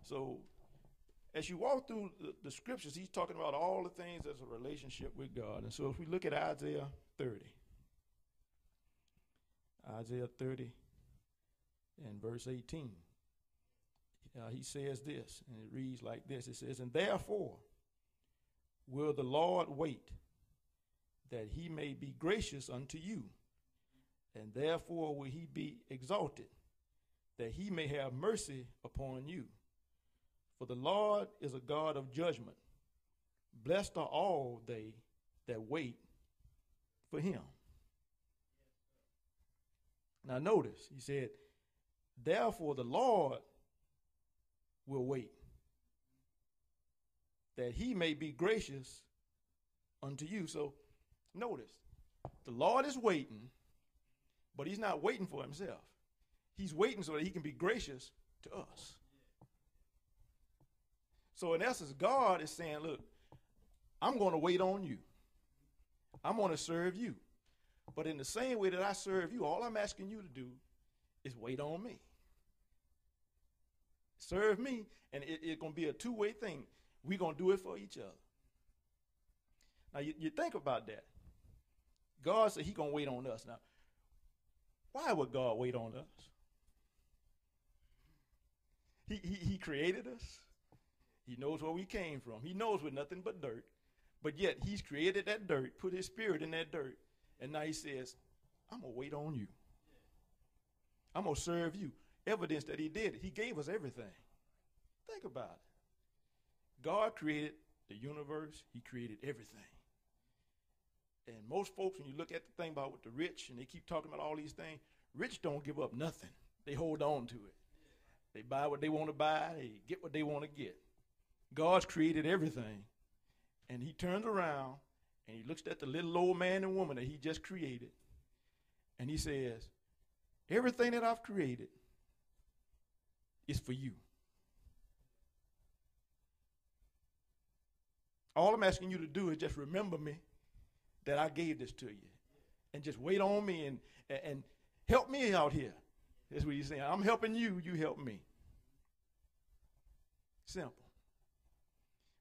So as you walk through the scriptures, he's talking about all the things as a relationship with God. And so if we look at Isaiah 30 and verse 18, he says this, and it reads like this. It says, and therefore will the Lord wait, that he may be gracious unto you, and therefore will he be exalted, that he may have mercy upon you. For the Lord is a God of judgment. Blessed are all they that wait for him. Now notice, he said, therefore the Lord will wait, that he may be gracious unto you. So notice, the Lord is waiting, but he's not waiting for himself. He's waiting so that he can be gracious to us. So in essence, God is saying, look, I'm going to wait on you. I'm going to serve you. But in the same way that I serve you, all I'm asking you to do is wait on me. Serve me, and it's going to be a two-way thing. We're going to do it for each other. Now, you think about that. God said he's going to wait on us. Now, why would God wait on us? He created us. He knows where we came from. He knows we're nothing but dirt. But yet he's created that dirt, put his spirit in that dirt. And now he says, I'm going to wait on you. I'm going to serve you. Evidence that he did it. He gave us everything. Think about it. God created the universe. He created everything. And most folks, when you look at the thing about with the rich, and they keep talking about all these things, rich don't give up nothing. They hold on to it. They buy what they want to buy. They get what they want to get. God's created everything, and he turns around and he looks at the little old man and woman that he just created, and he says, everything that I've created is for you. All I'm asking you to do is just remember me, that I gave this to you, and just wait on me and help me out here. That's what he's saying. I'm helping you, you help me. Simple.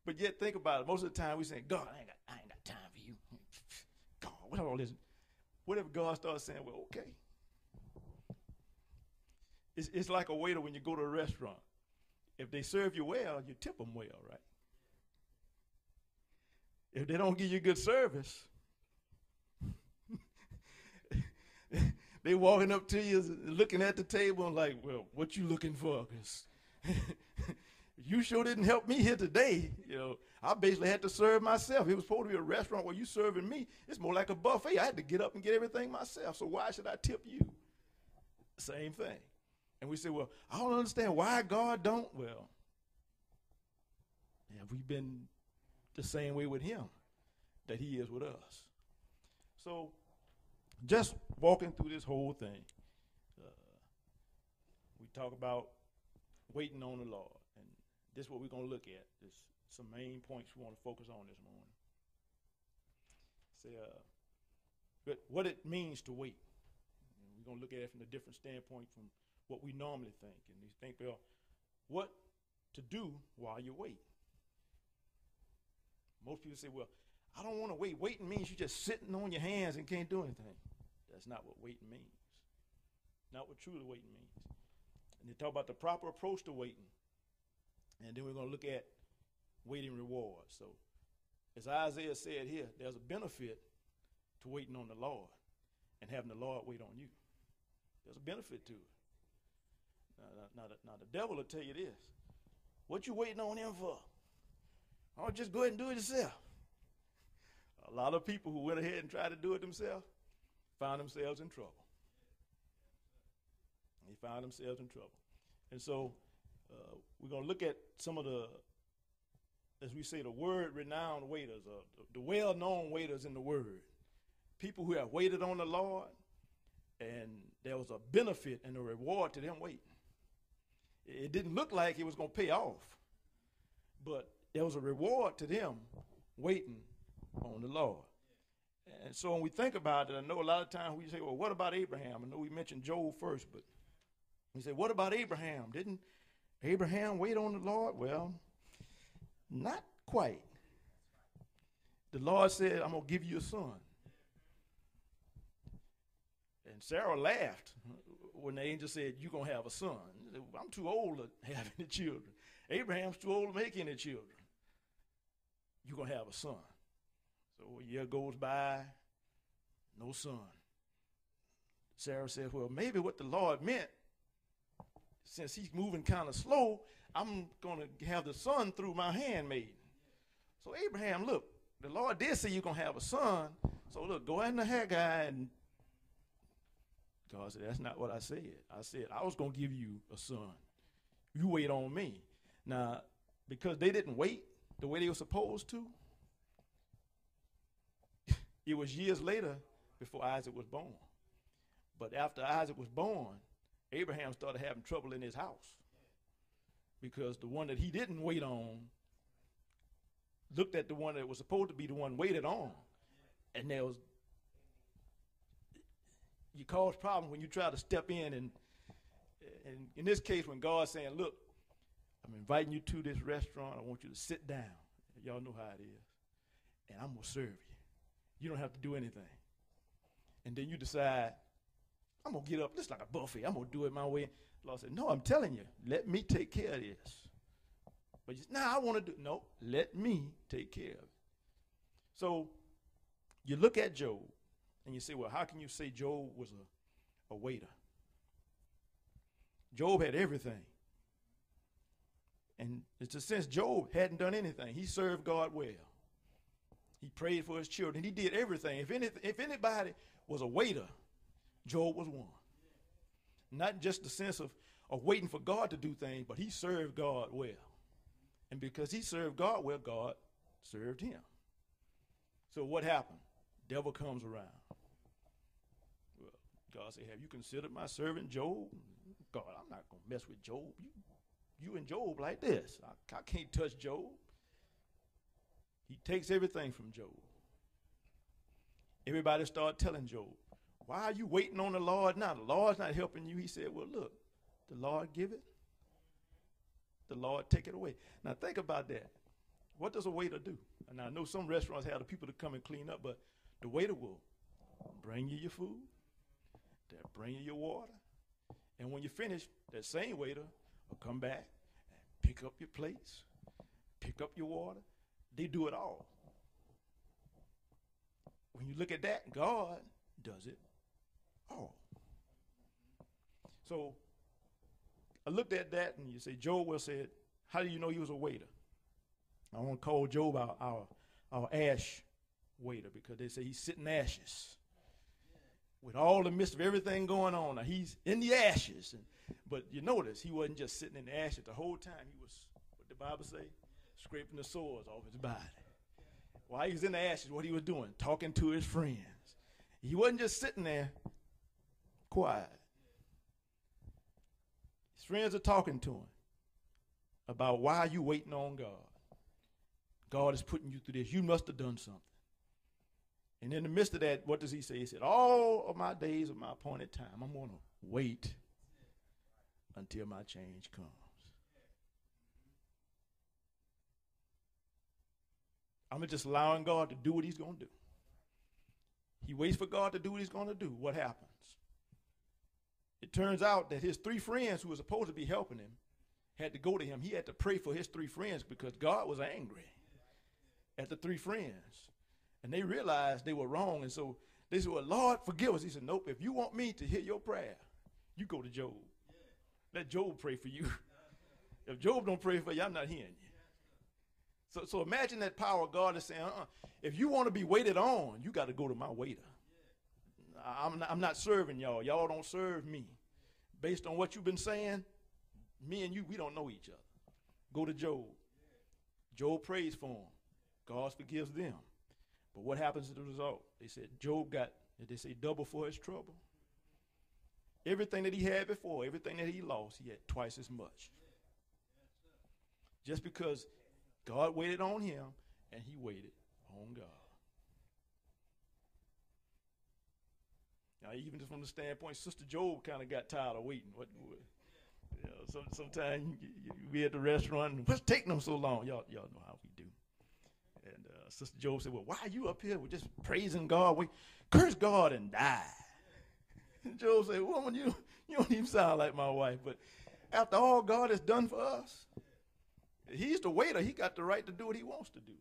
But yet think about it. Most of the time we say, God, I ain't got time for you. God, what all this? What if God starts saying, well, okay. It's like a waiter when you go to a restaurant. If they serve you well, you tip them well, right? If they don't give you good service, they walking up to you looking at the table and like, well, what you looking for? 'Cause you sure didn't help me here today. You know, I basically had to serve myself. It was supposed to be a restaurant where you serving me. It's more like a buffet. I had to get up and get everything myself. So why should I tip you? Same thing. And we say, well, I don't understand why God don't. Well, have we been the same way with him that he is with us? So just walking through this whole thing, we talk about waiting on the Lord. And this is what we're going to look at. There's some main points we want to focus on this morning. But what it means to wait. And we're going to look at it from a different standpoint from what we normally think. And we think, well, what to do while you wait. Most people say, well, I don't want to wait. Waiting means you're just sitting on your hands and can't do anything. That's not what waiting means. Not what truly waiting means. And they talk about the proper approach to waiting. And then we're going to look at waiting rewards. So as Isaiah said here, there's a benefit to waiting on the Lord and having the Lord wait on you. There's a benefit to it. Now the devil will tell you this. What you waiting on him for? Oh, just go ahead and do it yourself. A lot of people who went ahead and tried to do it themselves found themselves in trouble. They found themselves in trouble. And so we're going to look at some of the, as we say, the word-renowned waiters, the well-known waiters in the word. People who have waited on the Lord, and there was a benefit and a reward to them waiting. It didn't look like it was going to pay off, but there was a reward to them waiting on the Lord. And so when we think about it, I know a lot of times we say, well, what about Abraham? I know we mentioned Job first, but we say, what about Abraham? Didn't Abraham, wait on the Lord. Well, not quite. The Lord said, I'm going to give you a son. And Sarah laughed when the angel said, you're going to have a son. I'm too old to have any children. Abraham's too old to make any children. You're going to have a son. So a year goes by, no son. Sarah said, well, maybe what the Lord meant, since he's moving kind of slow, I'm going to have the son through my handmaiden. So Abraham, look, the Lord did say you're going to have a son. So look, go into Haggai, and God said, that's not what I said. I said, I was going to give you a son. You wait on me. Now, because they didn't wait the way they were supposed to, it was years later before Isaac was born. But after Isaac was born, Abraham started having trouble in his house because the one that he didn't wait on looked at the one that was supposed to be the one waited on. And you cause problems when you try to step in, and in this case, when God's saying, look, I'm inviting you to this restaurant. I want you to sit down. Y'all know how it is. And I'm going to serve you. You don't have to do anything. And then you decide, I'm going to get up just like a buffet. I'm going to do it my way. The Lord said, no, I'm telling you, let me take care of this. But you say, no, I want to do, no, let me take care of it. So you look at Job and you say, well, how can you say Job was a waiter? Job had everything. And it's a sense Job hadn't done anything. He served God well. He prayed for his children. He did everything. If anybody was a waiter, Job was one. Not just the sense of waiting for God to do things, but he served God well. And because he served God well, God served him. So what happened? Devil comes around. Well, God said, have you considered my servant Job? God, I'm not going to mess with Job. You and Job like this. I can't touch Job. He takes everything from Job. Everybody started telling Job, why are you waiting on the Lord now? The Lord's not helping you. He said, well, look, the Lord give it. The Lord take it away. Now think about that. What does a waiter do? And I know some restaurants have the people to come and clean up, but the waiter will bring you your food. They'll bring you your water. And when you finish, that same waiter will come back and pick up your plates, pick up your water. They do it all. When you look at that, God does it all. So I looked at that and you say, Job well said, how do you know he was a waiter? I want to call Job our ash waiter because they say he's sitting ashes. With all the midst of everything going on, now he's in the ashes. But you notice he wasn't just sitting in the ashes the whole time. He was, what the Bible say, scraping the sores off his body. While he was in the ashes, what he was doing, talking to his friends. He wasn't just sitting there quiet. His friends are talking to him about why are you waiting on God? God is putting you through this. You must have done something. And in the midst of that, what does he say? He said, all of my days of my appointed time, I'm going to wait until my change comes. I'm just allowing God to do what he's going to do. He waits for God to do what he's going to do. What happens? It turns out that his three friends who were supposed to be helping him had to go to him. He had to pray for his three friends because God was angry at the three friends. And they realized they were wrong. And so they said, well, Lord, forgive us. He said, nope, if you want me to hear your prayer, you go to Job. Let Job pray for you. If Job don't pray for you, I'm not hearing you. So imagine that power. God is saying, if you want to be waited on, you got to go to my waiter. I'm not serving y'all. Y'all don't serve me. Based on what you've been saying, me and you, we don't know each other. Go to Job. Job prays for him. God forgives them. But what happens as a result? They said Job got, did they say double for his trouble? Everything that he had before, everything that he lost, he had twice as much. Just because God waited on him and he waited on God. Now, even just from the standpoint, Sister Job kind of got tired of waiting. You know, sometimes you be at the restaurant, what's taking them so long? Y'all know how we do. And Sister Joe said, well, why are you up here? We're just praising God. We curse God and die. And Joe said, woman, you don't even sound like my wife. But after all God has done for us, he's the waiter. He got the right to do what he wants to do.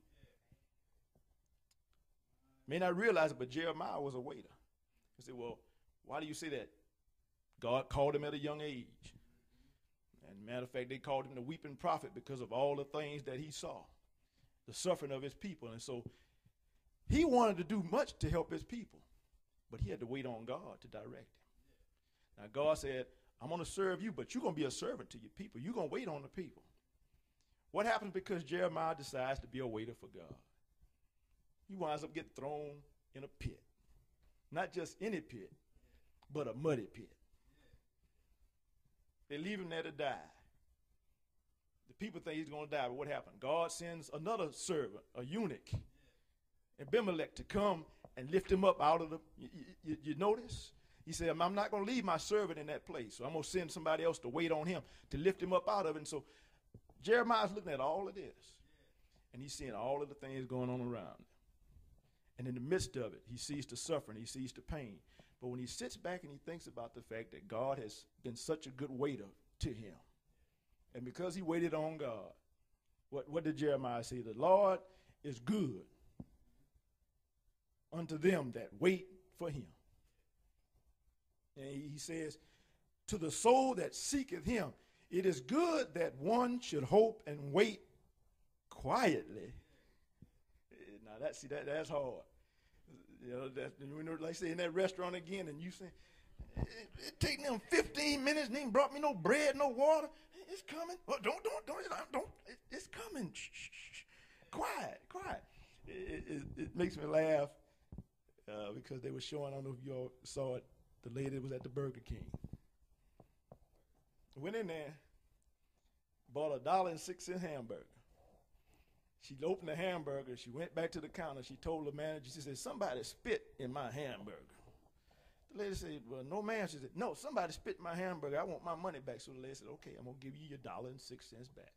May not realize it, but Jeremiah was a waiter. He said, well, why do you say that? God called him at a young age. And matter of fact, they called him the weeping prophet because of all the things that he saw, the suffering of his people. And so he wanted to do much to help his people, but he had to wait on God to direct him. Now, God said, I'm going to serve you, but you're going to be a servant to your people. You're going to wait on the people. What happens because Jeremiah decides to be a waiter for God? He winds up getting thrown in a pit. Not just any pit, but a muddy pit. They leave him there to die. The people think he's going to die, but what happened? God sends another servant, a eunuch, Abimelech, to come and lift him up out of the, you notice? He said, I'm not going to leave my servant in that place, so I'm going to send somebody else to wait on him to lift him up out of it. And so Jeremiah's looking at all of this, and he's seeing all of the things going on around him. And in the midst of it, he sees the suffering, he sees the pain. But when he sits back and he thinks about the fact that God has been such a good waiter to him, and because he waited on God, what did Jeremiah say? The Lord is good unto them that wait for him. And he says, to the soul that seeketh him, it is good that one should hope and wait quietly. Now that's hard. You know, like I say in that restaurant again, and you say, it take them 15 minutes and they ain't brought me no bread, no water. It's coming. Oh, don't. It's coming. Shh. Quiet. It makes me laugh because they were showing, I don't know if you all saw it, the lady that was at the Burger King. Went in there, bought $1.06 hamburger. She opened the hamburger. She went back to the counter. She told the manager, she said, somebody spit in my hamburger. The lady said, well, no, ma'am. She said, no, somebody spit in my hamburger. I want my money back. So the lady said, okay, I'm going to give you your $1.06 back.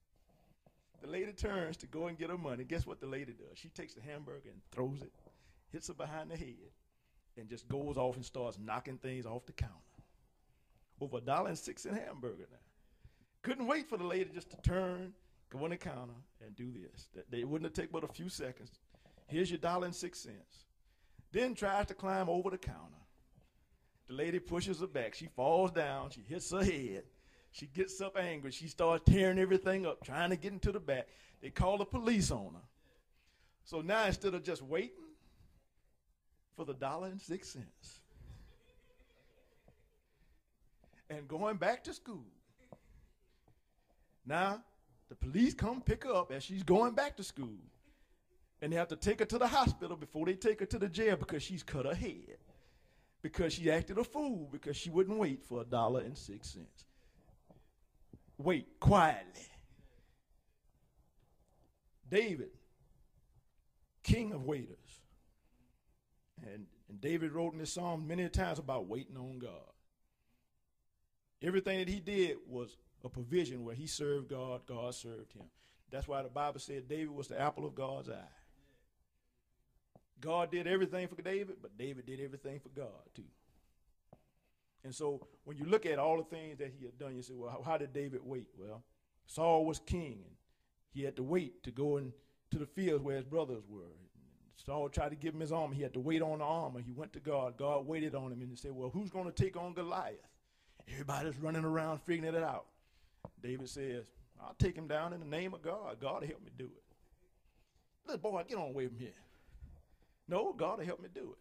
The lady turns to go and get her money. Guess what the lady does? She takes the hamburger and throws it, hits her behind the head, and just goes off and starts knocking things off the counter. Over $1.06 hamburger now. Couldn't wait for the lady just to turn, go on the counter, and do this. They wouldn't have taken but a few seconds. Here's your $1.06. Then tries to climb over the counter. The lady pushes her back. She falls down. She hits her head. She gets up angry. She starts tearing everything up, trying to get into the back. They call the police on her. So now instead of just waiting for the $1.06 and going back to school, now the police come pick her up as she's going back to school. And they have to take her to the hospital before they take her to the jail because she's cut her head. Because she acted a fool because she wouldn't wait for $1.06. Wait quietly. David, king of waiters. And David wrote in this psalm many times about waiting on God. Everything that he did was a provision where he served God, God served him. That's why the Bible said David was the apple of God's eye. God did everything for David, but David did everything for God too. And so when you look at all the things that he had done, you say, well, how did David wait? Well, Saul was king, and he had to wait to go into the fields where his brothers were. Saul tried to give him his armor. He had to wait on the armor. He went to God. God waited on him and he said, well, who's going to take on Goliath? Everybody's running around figuring it out. David says, I'll take him down in the name of God. God will help me do it. Little boy, get on away from here. No, God will help me do it.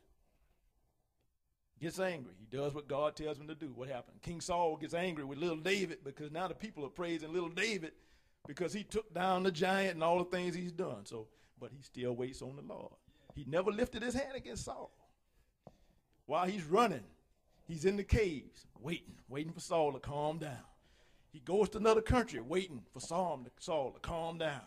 Gets angry. He does what God tells him to do. What happened? King Saul gets angry with little David because now the people are praising little David because he took down the giant and all the things he's done. So, but he still waits on the Lord. He never lifted his hand against Saul. While he's running, he's in the caves, waiting for Saul to calm down. He goes to another country, waiting for Saul to calm down.